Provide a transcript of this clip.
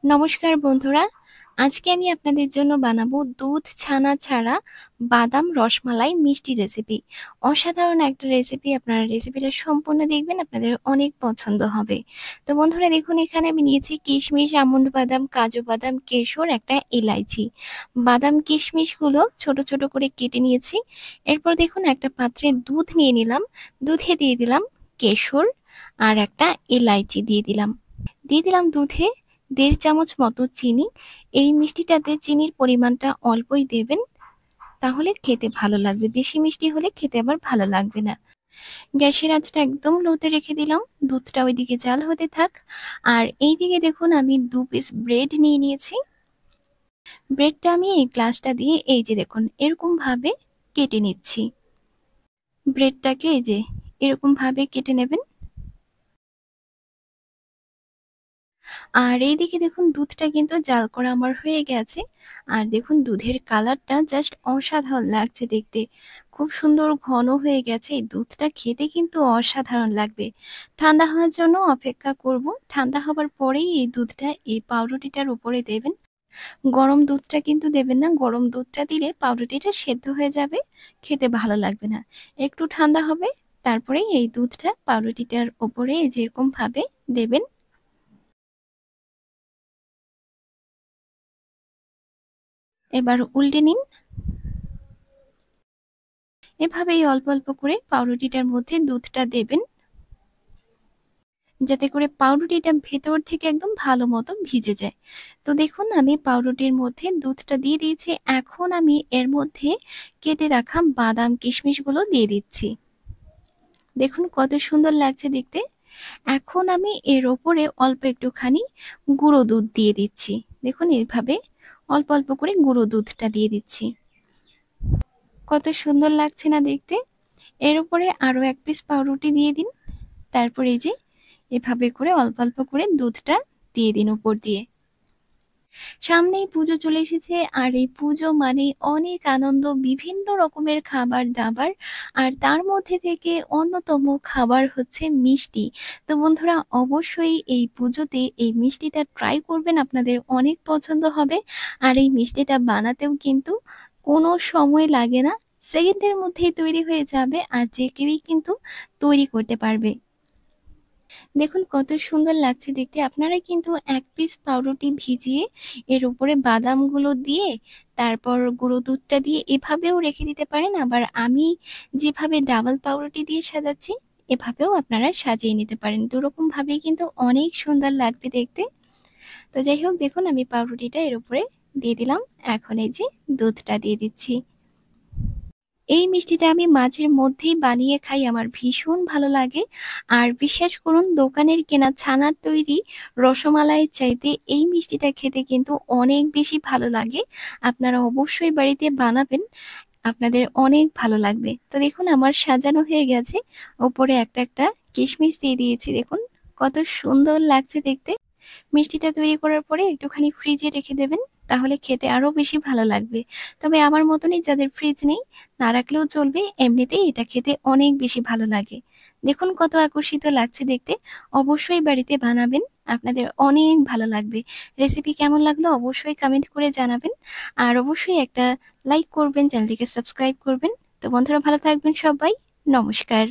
নমস্কার বন্ধুরা, আজকে আমি আপনাদের জন্য বানাবো দুধ ছানা ছাড়া বাদাম রসমালাই মিষ্টি রেসিপি। অসাধারণ একটা রেসিপি, আপনারা রেসিপিটা সম্পূর্ণ দেখবেন, আপনাদের অনেক পছন্দ হবে। তো বন্ধুরা দেখুন, এখানে আমি নিয়েছি কিশমিশ, আমন্ড বাদাম, কাজু বাদাম, কেশর, একটা এলাইচি। বাদাম কিশমিশগুলো ছোট ছোট করে কেটে নিয়েছি। এরপর দেখুন একটা পাত্রে দুধ নিয়ে নিলাম, দুধে দিয়ে দিলাম কেশর আর একটা এলাইচি দিয়ে দিলাম দুধে 1.5 চামচ মতো চিনি। এই মিষ্টিটাতে চিনির পরিমাণটা অল্পই দেবেন, তাহলে খেতে ভালো লাগবে। বেশি মিষ্টি হলে খেতে আবার ভালো লাগবে না। গ্যাসের আঁচটা একদম লোতে রেখে দিলাম, দুধটা ওইদিকে জাল হতে থাক। আর এইদিকে দেখুন আমি 2 পিস ব্রেড নিয়ে নিয়েছি। ব্রেডটা আমি এই গ্লাসটা দিয়ে এই যে দেখুন এরকম ভাবে কেটে নিচ্ছি। ব্রেডটাকে এই যে এরকম ভাবে কেটে নেবেন। আর এইদিকে দেখুন দুধটা কিন্তু জাল করা আমার হয়ে গেছে। আর দেখুন দুধের কালারটা জাস্ট অসাধারণ লাগছে দেখতে, খুব সুন্দর ঘন হয়ে গেছে। এই দুধটা খেতে কিন্তু অসাধারণ লাগবে। ঠান্ডা হওয়ার জন্য অপেক্ষা করব। ঠান্ডা হবার পরেই এই দুধটা এই পাউরুটিটার উপরে দেবেন। গরম দুধটা কিন্তু দেবেন না, গরম দুধটা দিলে পাউরুটিটা সেদ্ধ হয়ে যাবে, খেতে ভালো লাগবে না। একটু ঠান্ডা হবে, তারপরেই এই দুধটা পাউরুটিটার উপরে যেরকম ভাবে দেবেন। এবার উল্টে নিন। এভাবেই অল্প অল্প করে পাউরুটিটার মধ্যে দুধটা দেবেন, যাতে করে পাউরুটিটা ভেতর থেকে একদম ভালো মতো ভিজে যায়। তো দেখুন আমি পাউরুটির মধ্যে দুধটা দিয়ে দিয়েছি। এখন আমি এর মধ্যে কেটে রাখা বাদাম কিশমিশগুলো দিয়ে দিচ্ছি। দেখুন কত সুন্দর লাগছে দেখতে। এখন আমি এর ওপরে অল্প একটুখানি গুঁড়ো দুধ দিয়ে দিচ্ছি। দেখুন এইভাবে অল্প অল্প করে গুঁড়ো দুধটা দিয়ে দিচ্ছি। কত সুন্দর লাগছে না দেখতে। এর উপরে আরো 1 পিস পাউরুটি দিয়ে দিন। তারপর এই যে এভাবে করে অল্প অল্প করে দুধটা দিয়ে দিন উপর দিয়ে। সামনেই পুজো চলে এসেছে, আর এই পুজো মানে অনেক আনন্দ, বিভিন্ন রকমের খাবার দাবার, আর তার মধ্যে থেকে অন্যতম খাবার হচ্ছে মিষ্টি। তো বন্ধুরা অবশ্যই এই পুজোতে এই মিষ্টিটা ট্রাই করবেন, আপনাদের অনেক পছন্দ হবে। আর এই মিষ্টিটা বানাতেও কিন্তু কোনো সময় লাগে না, সেকেন্ডের মধ্যেই তৈরি হয়ে যাবে, আর যে কেউই কিন্তু তৈরি করতে পারবে। দেখুন কত সুন্দর লাগছে দেখতে। আপনারা কিন্তু 1 পিস পাউরুটি ভিজিয়ে এর উপরে বাদামগুলো দিয়ে তারপর গুঁড়ো দুধটা দিয়ে এভাবেও রেখে দিতে পারেন। আবার আমি যেভাবে ডাবল পাউরুটি দিয়ে সাজাচ্ছি, এভাবেও আপনারা সাজিয়ে নিতে পারেন। দুরকম ভাবেই কিন্তু অনেক সুন্দর লাগবে দেখতে। তো যাই হোক দেখুন আমি পাউরুটিটা এর উপরে দিয়ে দিলাম। এখন এই যে দুধটা দিয়ে দিচ্ছি। এই মিষ্টিটা আমি মাঝের মধ্যেই বানিয়ে খাই, আমার ভীষণ ভালো লাগে। আর বিশ্বাস করুন দোকানের কেনা ছানার তৈরি রসমালাইয়ের চাইতে এই মিষ্টিটা খেতে কিন্তু অনেক বেশি ভালো লাগে। আপনারা অবশ্যই বাড়িতে বানাবেন, আপনাদের অনেক ভালো লাগবে। তো দেখুন আমার সাজানো হয়ে গেছে, ওপরে একটা একটা কিশমিশ দিয়ে দিয়েছি। দেখুন কত সুন্দর লাগছে দেখতে। মিষ্টিটা তৈরি করার পরে একটুখানি ফ্রিজে রেখে দেবেন, তাহলে খেতে আরো বেশি ভালো লাগবে। তবে আমার মতনই যাদের ফ্রিজ নেই, না রাখলেও চলবে, এমনিতেই এটা খেতে অনেক বেশি ভালো লাগে। দেখুন কত আকর্ষিত লাগছে দেখতে। অবশ্যই বাড়িতে বানাবেন, আপনাদের অনেক ভালো লাগবে। রেসিপি কেমন লাগলো অবশ্যই কমেন্ট করে জানাবেন। আর অবশ্যই একটা লাইক করবেন, চ্যানেলটিকে সাবস্ক্রাইব করবেন। তো বন্ধুরা ভালো থাকবেন সবাই। নমস্কার।